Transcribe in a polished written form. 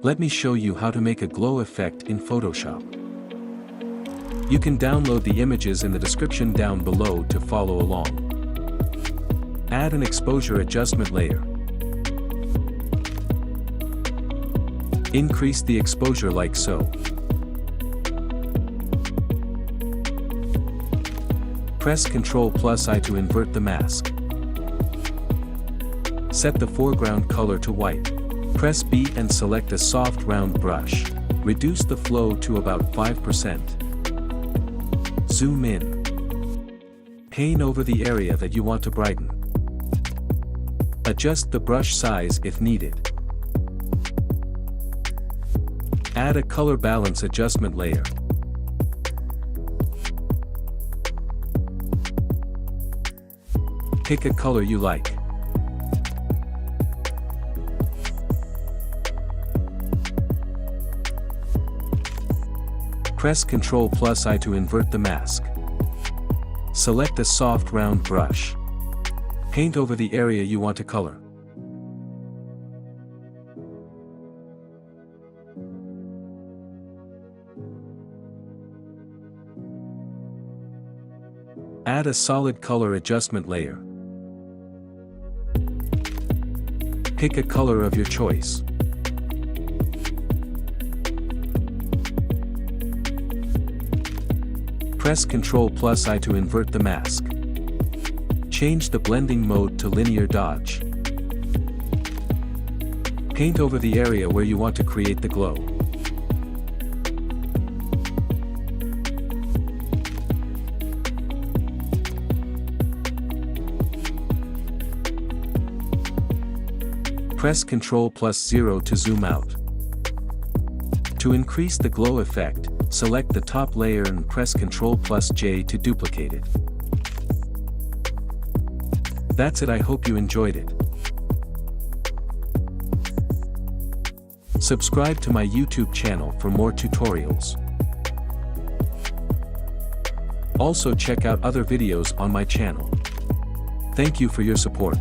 Let me show you how to make a glow effect in Photoshop. You can download the images in the description down below to follow along. Add an exposure adjustment layer. Increase the exposure like so. Press Ctrl+I to invert the mask. Set the foreground color to white. Press B and select a soft round brush. Reduce the flow to about 5%. Zoom in. Paint over the area that you want to brighten. Adjust the brush size if needed. Add a color balance adjustment layer. Pick a color you like. Press Ctrl+I to invert the mask. Select a soft round brush. Paint over the area you want to color. Add a solid color adjustment layer. Pick a color of your choice. Press Ctrl+I to invert the mask. Change the blending mode to linear dodge. Paint over the area where you want to create the glow. Press Ctrl+0 to zoom out. To increase the glow effect, select the top layer and press Ctrl+J to duplicate it. That's it. I hope you enjoyed it. Subscribe to my YouTube channel for more tutorials. Also check out other videos on my channel. Thank you for your support.